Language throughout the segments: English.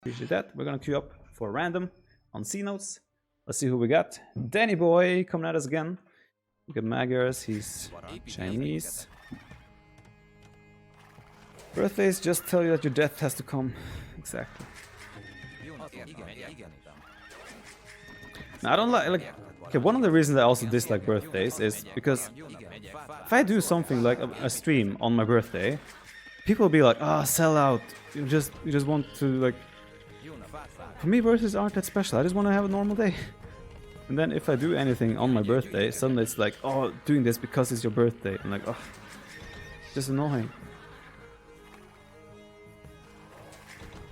Appreciate that. We're gonna queue up for random on Cenotes. Let's see who we got. Danny Boy coming at us again. We got Magyars, he's Chinese. Birthdays just tell you that your death has to come. Exactly. Now, I don't like okay, one of the reasons I also dislike birthdays is because if I do something like a stream on my birthday, people will be like, ah, sell out. You just want to like. For me, birthdays aren't that special. I just want to have a normal day. And then if I do anything on my birthday, suddenly it's like, oh, doing this because it's your birthday. I'm like, oh, just annoying.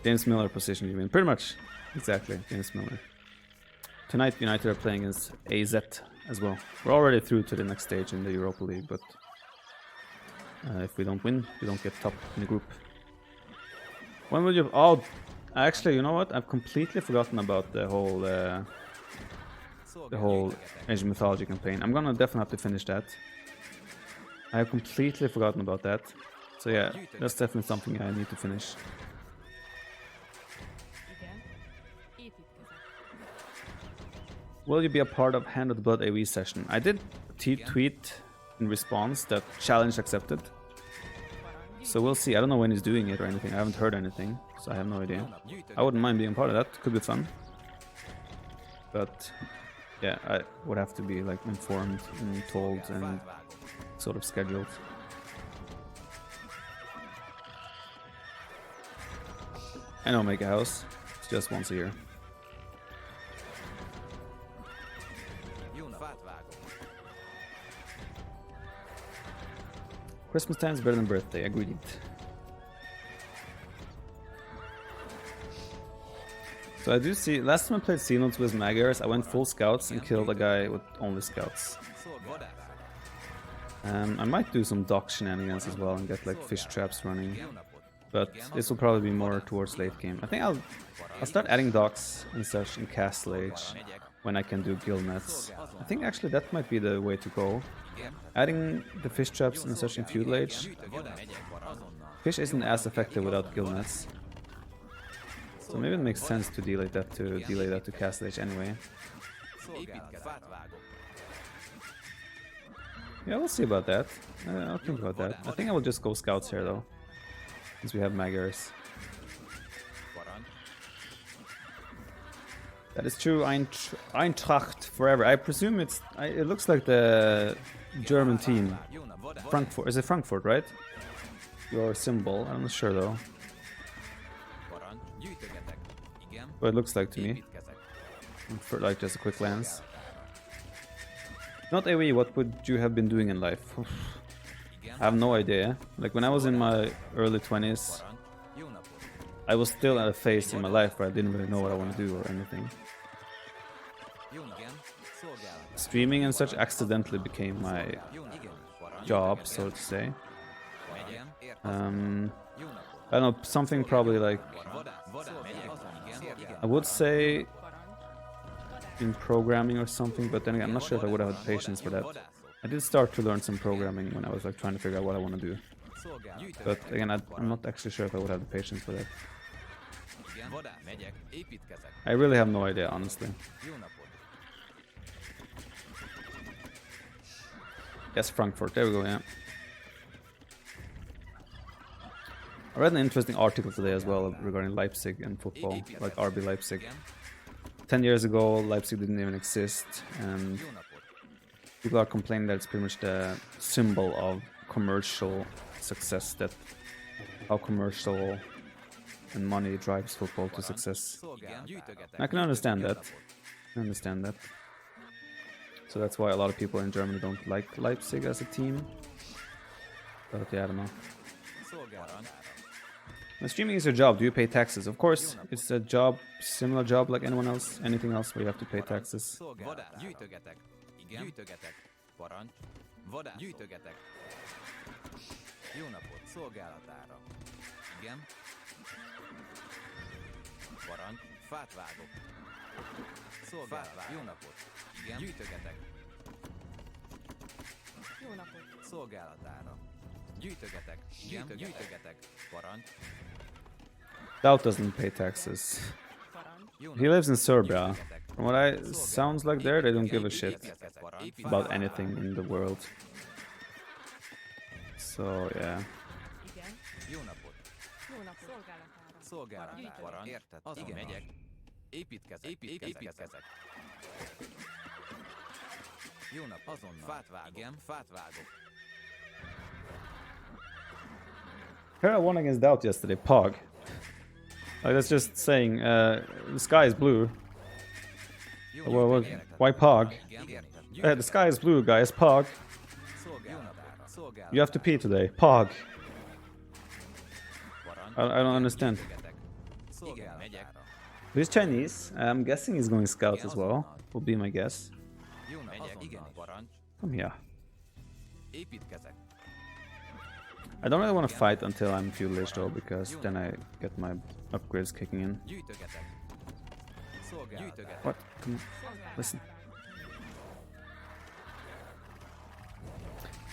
James Miller position, you mean? Pretty much. Exactly, James Miller. Tonight, United are playing against AZ as well. We're already through to the next stage in the Europa League, but if we don't win, we don't get top in the group. When will you... Oh, actually, you know what? I've completely forgotten about the whole Age of Mythology campaign. I'm gonna definitely have to finish that. I have completely forgotten about that. So yeah, that's definitely something I need to finish. Will you be a part of Hand of the Blood AoE session? I did tweet in response that challenge accepted. So we'll see. I don't know when he's doing it or anything. I haven't heard anything, so I have no idea. I wouldn't mind being part of that. Could be fun. But yeah, I would have to be like informed and told and sort of scheduled. I know make a house. It's just once a year. Christmas time is better than birthday, agreed. So I do see, last time I played Cenotes with Magyars, I went full scouts and killed a guy with only scouts. I might do some dock shenanigans as well and get like fish traps running. But this will probably be more towards late game. I think I'll start adding docks and such in Castle Age when I can do guild nets. I think actually that might be the way to go. Adding the fish traps and such in Feudal Age. Fish isn't as effective without guild nets. So maybe it makes sense to delay that to Castle Age anyway. Yeah, we'll see about that. I'll think about that. I think I will just go scouts here though, since we have Magyars. That is true. Eintracht forever. I presume it looks like the German team. Frankfurt. Is it Frankfurt, right? Your symbol. I'm not sure though. But it looks like to me. For like just a quick glance. Not AoE, what would you have been doing in life? I have no idea. Like when I was in my early 20s, I was still at a phase in my life where I didn't really know what I want to do or anything. Streaming and such accidentally became my job, so to say. I don't know, something probably like... I would say in programming or something, but then again, I'm not sure if I would have had patience for that. I did start to learn some programming when I was like trying to figure out what I want to do. But again, I'm not actually sure if I would have the patience for that. I really have no idea, honestly. Yes, Frankfurt, there we go, yeah. I read an interesting article today as well regarding Leipzig and football, like RB Leipzig. 10 years ago, Leipzig didn't even exist, and people are complaining that it's pretty much the symbol of commercial success, that how commercial and money drives football to success. I can understand that. So that's why a lot of people in Germany don't like Leipzig as a team. But yeah, I don't know. When streaming is your job, do you pay taxes? Of course, it's a job, similar job like anyone else, anything else where you have to pay taxes. Doubt doesn't pay taxes. He lives in Serbia. From what I sounds like there, they don't give a shit about anything in the world. So yeah. Jó napot! Jó napot! Szolgálatára. Parancs. Érted? Azon megyek. Építkezek. Jó nap, azonnal. Fát vágok. Igen, fát vágok. Hera won against Doubt yesterday. Pog. Like that's just saying the sky is blue. Well, why Pog? The sky is blue, guys. Pog. You have to pee today. Pog. I don't understand. He's Chinese. I'm guessing he's going scout as well. Will be my guess. Come here. I don't really want to fight until I'm feudalish though, because then I get my upgrades kicking in. What? Come on. Listen.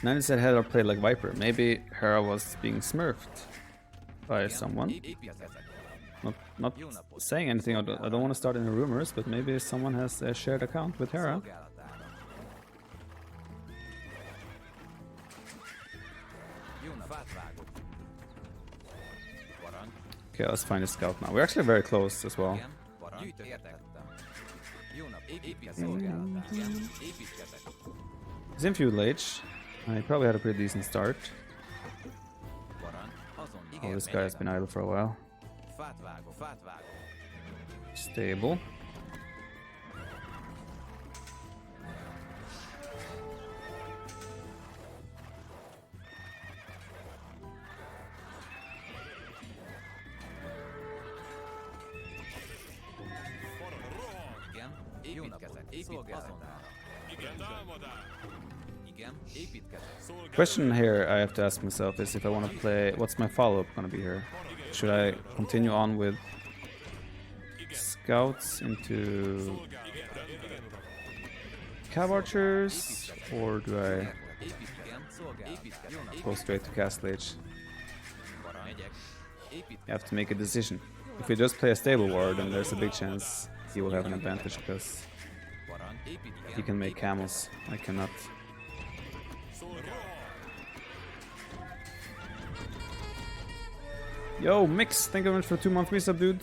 Nanny said Hera played like Viper. Maybe Hera was being smurfed by someone. Not saying anything. I don't want to start any rumors, but maybe someone has a shared account with Hera. Okay, let's find a scout now. We're actually very close as well. He's in feudal age. He probably had a pretty decent start. Oh, this guy has been idle for a while. Stable. Question here I have to ask myself is if I want to play, what's my follow-up going to be here? Should I continue on with scouts into cav archers, or do I go straight to castle age? You have to make a decision. If we just play a stable war, then there's a big chance he will have an advantage because he can make camels. I cannot. Yo, Mix, thank you very much for 2-month resub, dude.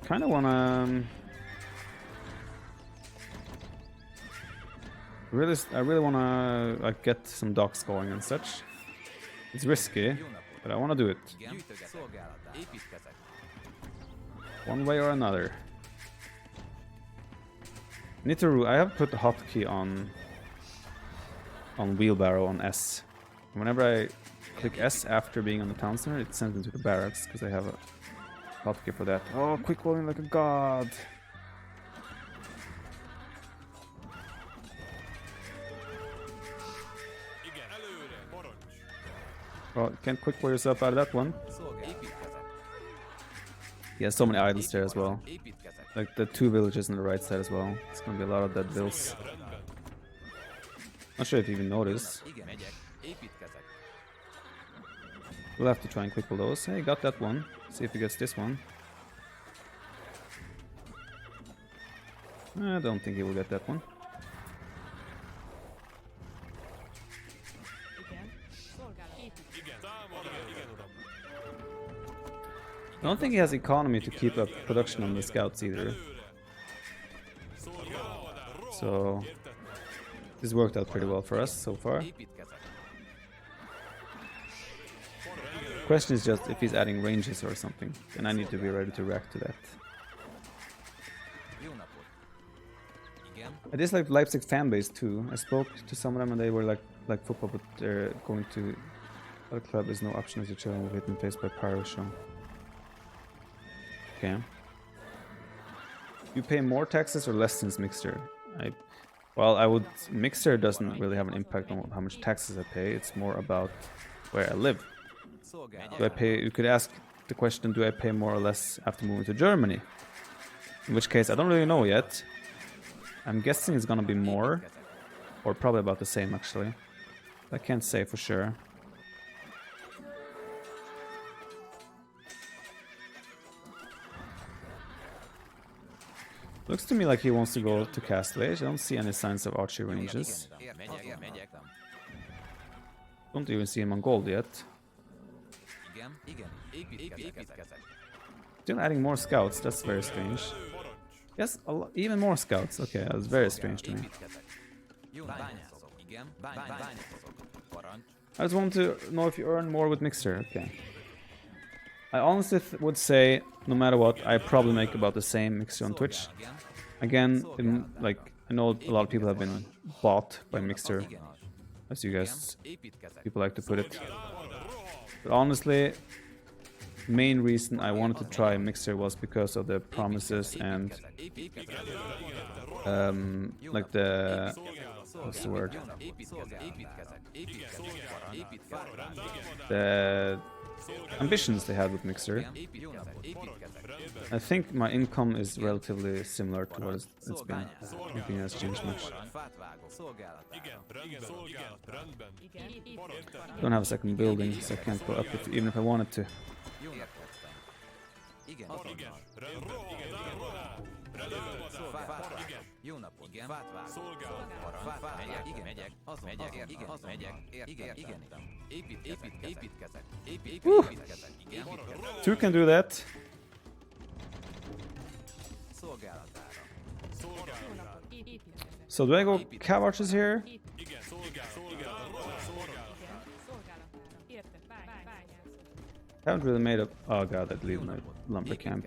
Kinda wanna... I really wanna like get some docks going and such. It's risky, but I wanna do it. One way or another. Nitaru, I have put the hotkey on wheelbarrow on S. Whenever I click S after being on the town center, it sends me to the barracks because I have a hotkey for that. Oh, quick rolling like a god. Well, you can't quick roll yourself out of that one. He has so many idols there as well. Like the 2 villages on the right side as well. It's gonna be a lot of dead vills. Not sure if you even noticed. We'll have to try and quick pull those. Hey, got that one. See if he gets this one. I don't think he will get that one. I don't think he has economy to keep up production on the scouts either. So this worked out pretty well for us so far. Question is just if he's adding ranges or something, then I need to be ready to react to that. I dislike Leipzig fanbase too. I spoke to some of them and they were like football, but they're going to other club is no option as your children will hit in the face by Pyro show. Okay. You pay more taxes or less since Mixer? Mixer doesn't really have an impact on how much taxes I pay. It's more about where I live. Do I pay? You could ask the question: do I pay more or less after moving to Germany? In which case, I don't really know yet. I'm guessing it's gonna be more, or probably about the same actually. I can't say for sure. Looks to me like he wants to go to Castle Age. I don't see any signs of archery ranges. Don't even see him on gold yet. Still adding more scouts, that's very strange. Yes, even more scouts. Okay, that's very strange to me. I just want to know if you earn more with Mixer. Okay. I honestly would say, no matter what, I probably make about the same Mixer on Twitch. Again, I know a lot of people have been bought by Mixer, as you guys, people like to put it. But honestly, main reason I wanted to try Mixer was because of the promises and like the, what's the word? The ambitions they had with Mixer. I think my income is relatively similar to what it's been. Nothing has changed much. Don't have a second building, so I can't go up even if I wanted to. Jó napot, igen, fát vágok, igen, megyek, az megyek, igen, építkezek, igen, Two can do that. So do I go cav archers here? Haven't really made up. Oh god, I'd leave my lumber camp.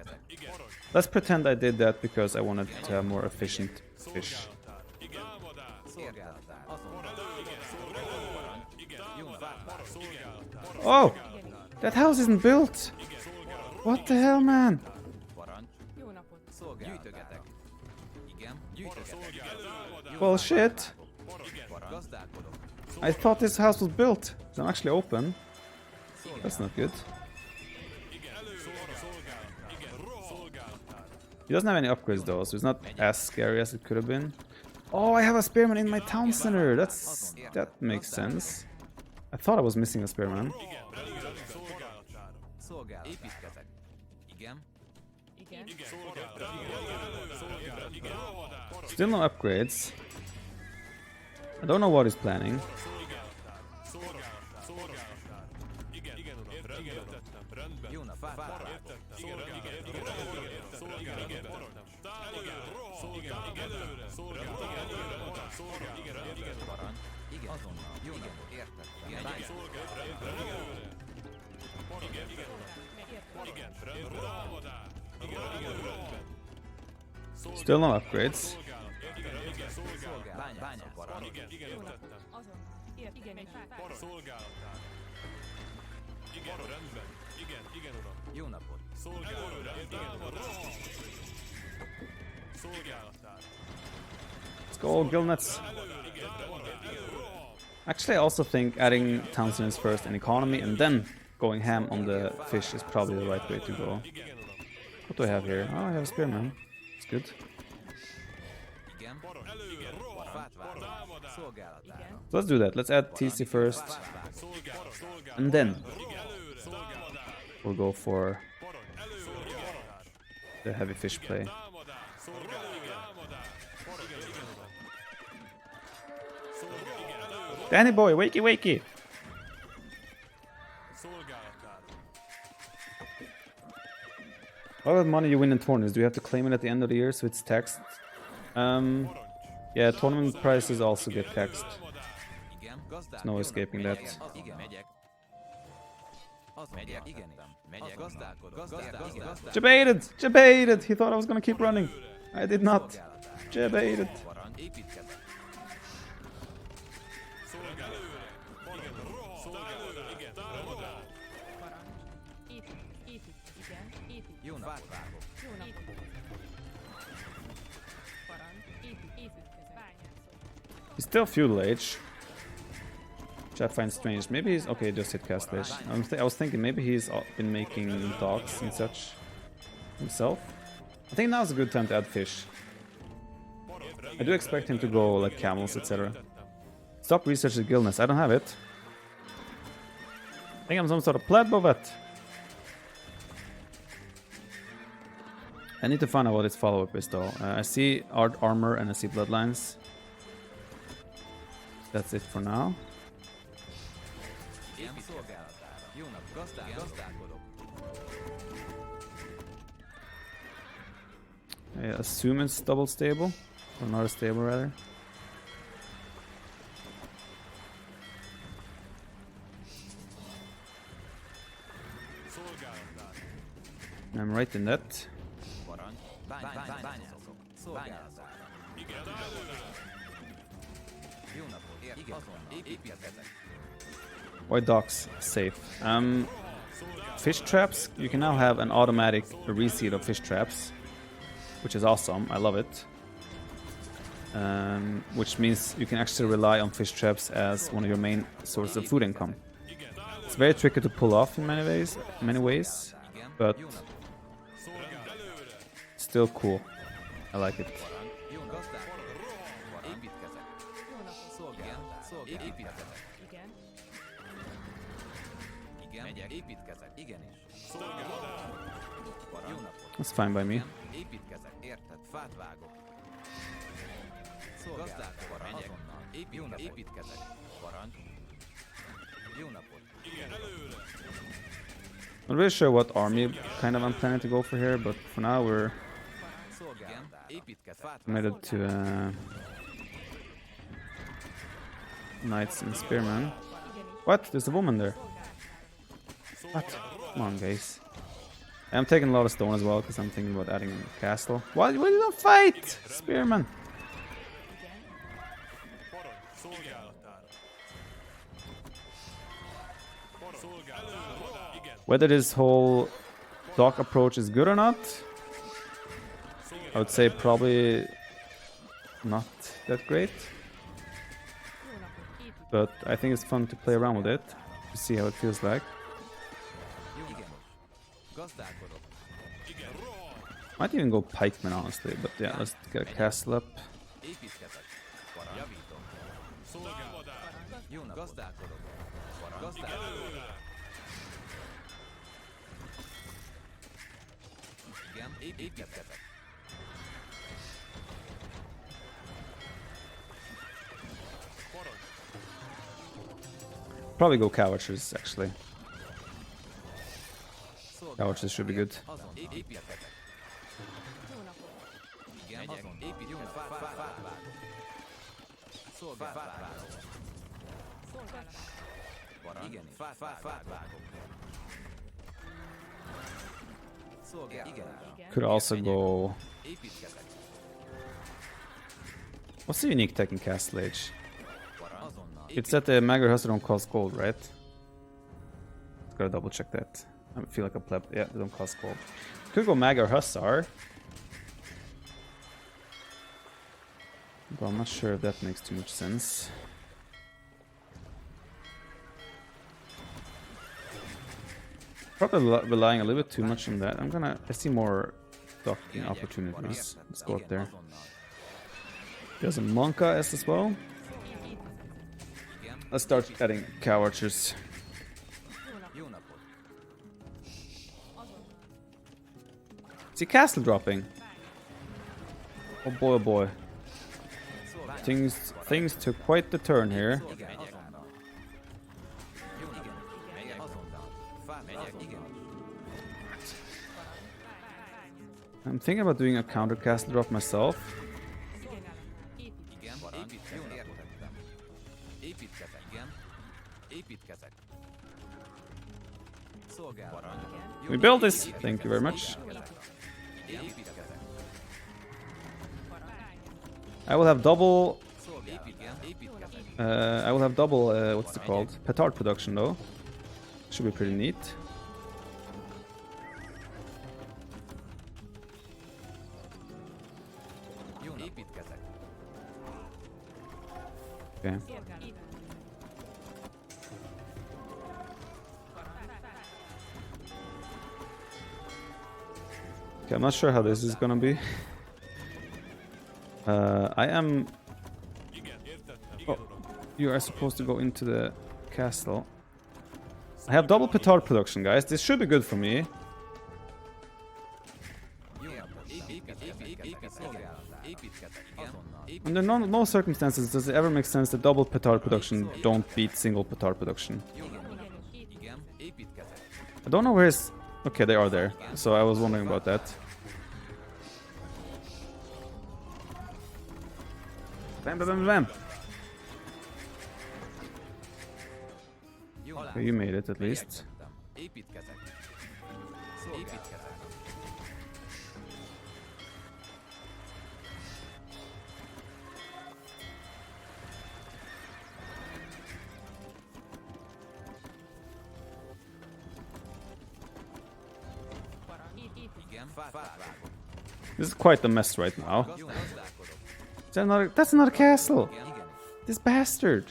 Let's pretend I did that because I wanted to have more efficient fish. Oh! That house isn't built! What the hell, man? Well, shit. I thought this house was built. I'm actually open. That's not good. He doesn't have any upgrades though, so it's not as scary as it could have been. Oh, I have a spearman in my town center. That makes sense. I thought I was missing a spearman. Still no upgrades. I don't know what he's planning. Still no upgrades. Let's go, Gilnets. Actually, I also think adding townsends first in economy and then going ham on the fish is probably the right way to go. What do I have here? Oh, I have a spearman. It's good. So let's do that. Let's add TC first. And then we'll go for the heavy fish play. Danny boy, wakey wakey! What about money you win in tournaments? Do you have to claim it at the end of the year so it's taxed? Yeah, tournament prices also get taxed. There's no escaping that. Jebaited! Jebaited! He thought I was gonna keep running. I did not. Jebaited. He's still feudal age, which I find strange. Maybe he's okay. Just hit Castle Age. I was thinking maybe he's been making docks and such himself. I think now's a good time to add fish. I do expect him to go like camels, etc. Stop researching Gillness. I don't have it. I think I'm some sort of pleb bovet. I need to find out what its follow-up is though. I see art armor and I see bloodlines. That's it for now. Igen, szolgálatára. Jó nap, gazdálkodok. I assume it's double stable. Or not a stable rather. I'm right in that. Parancs. Bányászok. Szolgálatára. Jó napot. Igen, azonnal. Építkezek. White docks safe. Fish traps. You can now have an automatic reseed of fish traps, which is awesome. I love it. Which means you can actually rely on fish traps as one of your main sources of food income. It's very tricky to pull off in many ways, but still cool. I like it. Jó gazdálkodok. Építkezek. Építkezek. Igen. Igen, megyek. Építkezek. Igenis. Jó napot. That's fine by me. Építkezek. Érted? Fát vágok. Gazdálkodok. Megyek. Építkezek. Parancs. Jó napot. Not really sure what army kind of I'm planning to go for here, but for now we're committed to knights and spearmen. What? There's a woman there. What? Come on, guys. I'm taking a lot of stone as well because I'm thinking about adding a castle. Why you don't fight, spearmen? Whether this whole dock approach is good or not, I would say probably not that great. But I think it's fun to play around with it, to see how it feels like. Might even go pikeman honestly, but yeah, let's get a castle up. Probably go Cowatchers actually. Cowatchers should be good. Could also go. What's the unique tech in Castle Age? It's that the Magyar Hussar don't cost gold, right? Gotta double check that. I feel like a pleb. Yeah, they don't cost gold. Could go Magyar Hussar. But I'm not sure if that makes too much sense. Probably relying a little bit too much on that. I see more docking opportunities. Let's go up there. There's a Monka S as well. Let's start adding cow archers. See castle dropping. Oh boy, oh boy. Things took quite the turn here. I'm thinking about doing a counter castle drop myself. We built this. Thank you very much. I will have double. What's it called? Petard production though. Should be pretty neat. Okay. Okay, I'm not sure how this is gonna be. I am. Oh, You are supposed to go into the castle. I have double petard production, guys. This should be good for me. Under no circumstances does it ever make sense that double petard production don't beat single petard production. I don't know where his... Okay, they are there. So I was wondering about that. Bam, bam, bam, bam. Okay, you made it at least. This is quite a mess right now. That's not a castle! This bastard!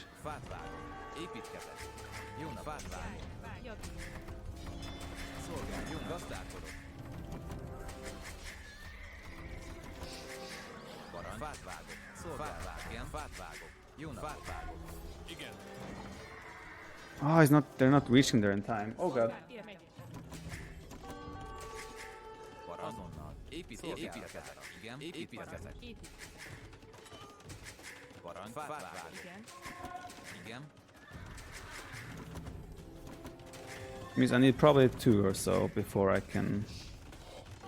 Oh, he's not. They're not reaching there in time. Oh god. Means I need probably 2 or so before I can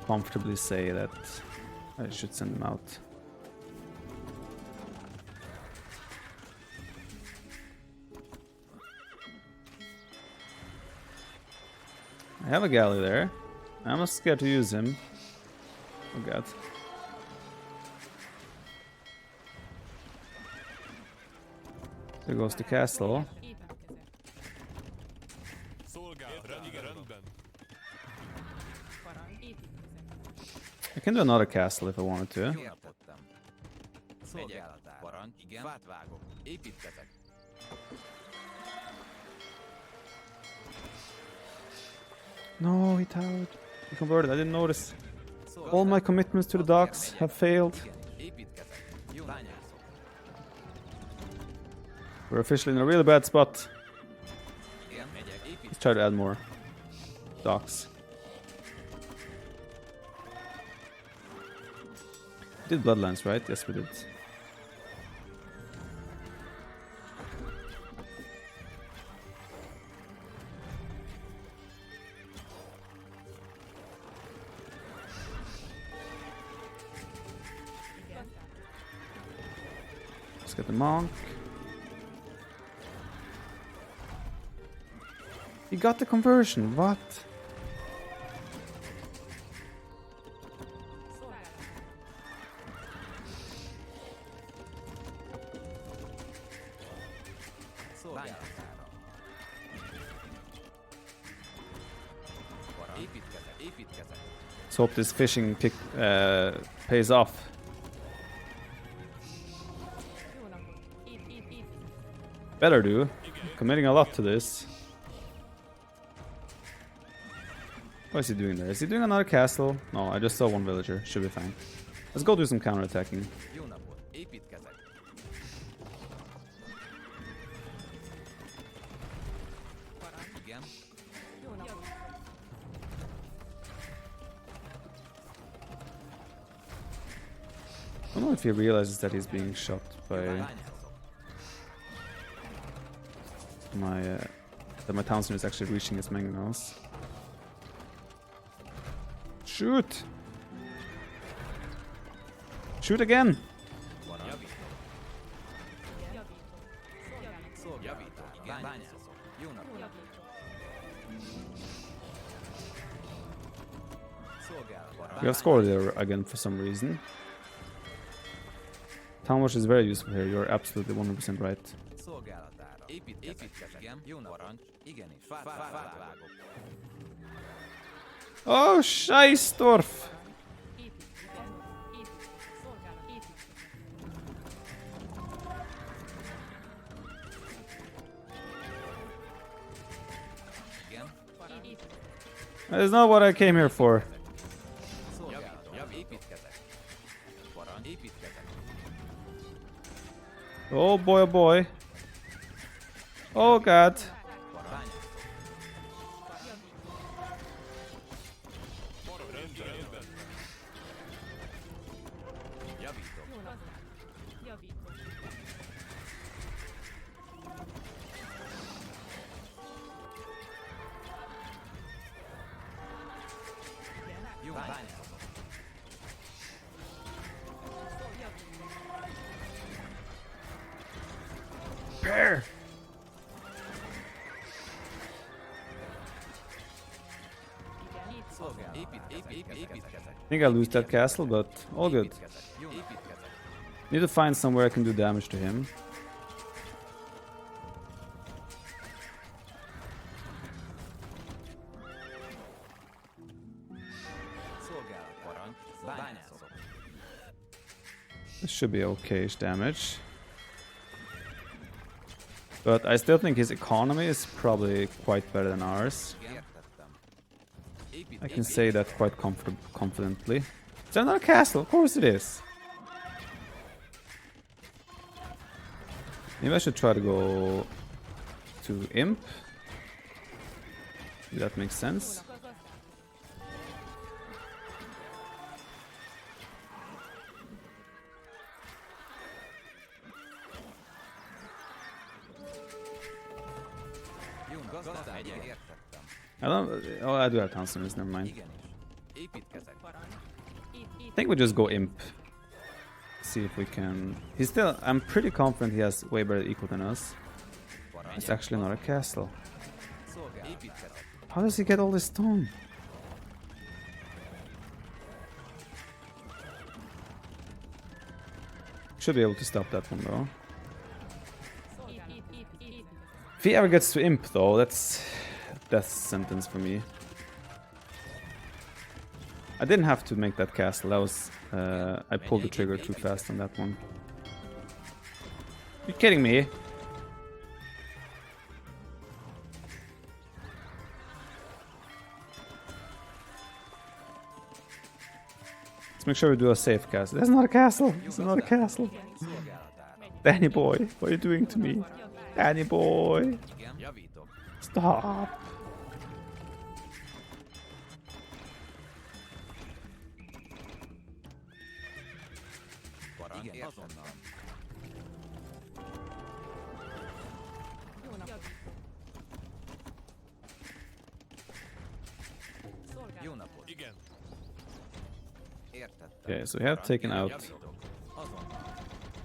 comfortably say that I should send them out. I have a galley there. I'm not scared to use him. Oh god. There goes the castle. I can do another castle if I wanted to. No, he towered. He converted. I didn't notice. All my commitments to the docks have failed. We're officially in a really bad spot. Let's try to add more docks. We did Bloodlines, right? Yes, we did. Let's get the monk. He got the conversion, what? Let's hope this fishing kick pays off. Better do. Committing a lot to this. What is he doing there? Is he doing another castle? No, I just saw one villager. Should be fine. Let's go do some counterattacking. I don't know if he realizes that he's being shot by that my townsman is actually reaching his mangonels. Shoot! Shoot again! We have scored there again for some reason. Town watch is very useful here, you're absolutely 100% right. Oh, Scheissdorf! That is not what I came here for. Oh boy, oh boy. Oh god. Javítok. Jó, bányászok. Bear. Szolgálat. Építkezek. I think I lose that castle, but all good. Jó, építkezek. Need to find somewhere I can do damage to him. Szolgálat. Parancs. Bányászok. This should be okay-ish damage. But I still think his economy is probably quite better than ours. Értettem. I can say that quite confidently. Is that not a castle? Of course it is. Maybe I should try to go to Imp. If that makes sense. Jó, gazdát megyek. Értettem. I don't. Oh, I do have Tanzanese, never mind. Igenis. Építkezek. I think we just go Imp. See if we can. He's still. I'm pretty confident he has way better equal than us. It's actually not a castle. Szolgálat. Építkezek. How does he get all this stone? Should be able to stop that one though. If he ever gets to Imp though, that's death sentence for me. I didn't have to make that castle. That was I pulled the trigger too fast on that one. You kidding me? Let's make sure we do a safe castle. That's not a castle. It's not a castle. Szolgálatára. Danny boy, what are you doing to me? Danny boy, Igen. Javítok. stop. Parancs. Igen, azonnal. Jó napot. Igen. Értettem. Okay, so we have taken out. Javítok. Azonnal.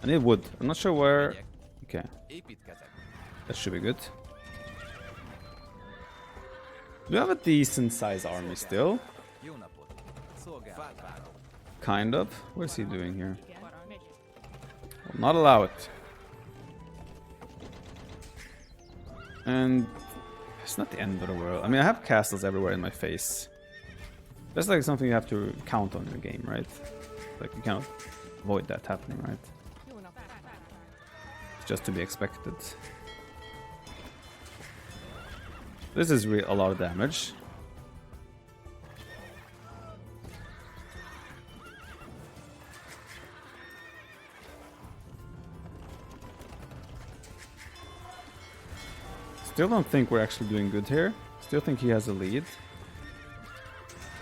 I need wood. I'm not sure where. Megyek. Okay, Építkezek. that should be good. We have a decent size army still. Jó napot. Szolgálat. Fát vágok. Kind of. What is he doing here? Will not allow it. And it's not the end of the world. I mean, I have castles everywhere in my face. That's like something you have to count on in the game, right? Like you cannot avoid that happening, right? It's just to be expected. This is a lot of damage. Still don't think we're actually doing good here. Still think he has a lead.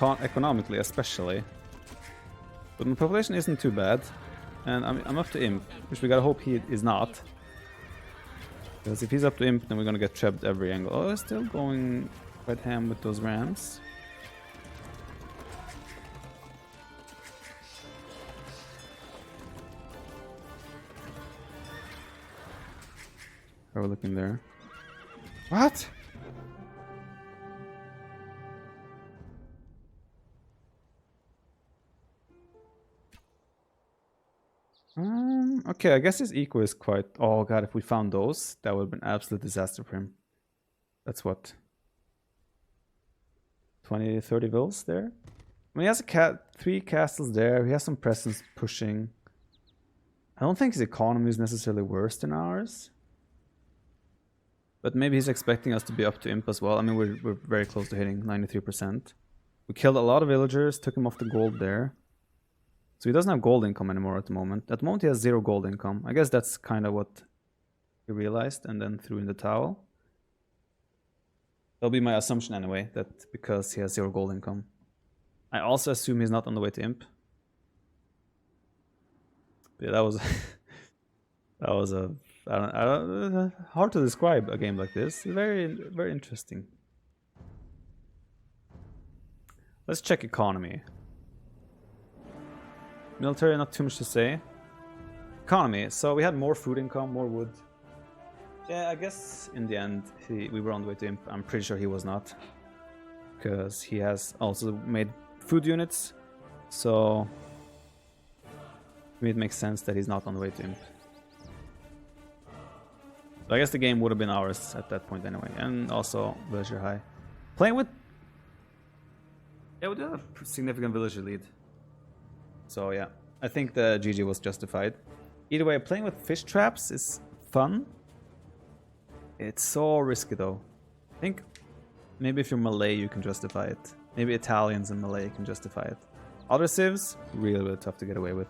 Economically, especially. But my population isn't too bad. And I'm up to Imp, which we gotta hope he is not. Because if he's up to Imp, then we're gonna get trapped every angle. Oh, they're still going quite ham with those rams. How are we looking there? What? Okay, I guess his eco is quite... Oh god, if we found those, that would have been absolute disaster for him. That's what? 20, 30 vills there? I mean, he has a 3 castles there, he has some presence pushing. I don't think his economy is necessarily worse than ours. But maybe he's expecting us to be up to Imp as well. I mean, we're very close to hitting 93%. We killed a lot of villagers, took him off the gold there. So he doesn't have gold income anymore at the moment. At the moment he has 0 gold income. I guess that's kind of what he realized and then threw in the towel. That'll be my assumption anyway, that because he has 0 gold income. I also assume he's not on the way to imp. Yeah, that was that was a I don't, hard to describe a game like this. Very interesting. Let's check economy. Military, not too much to say. Economy. So we had more food income, more wood. Yeah, I guess in the end we were on the way to imp. I'm pretty sure he was not, because he has also made food units. So it makes sense that he's not on the way to imp. So I guess the game would have been ours at that point anyway. And also villager high. Playing with... Yeah, we did have a significant villager lead. So yeah, I think the GG was justified. Either way, playing with fish traps is fun. It's so risky though. I think maybe if you're Malay you can justify it. Maybe Italians and Malay can justify it. Other civs, really tough to get away with.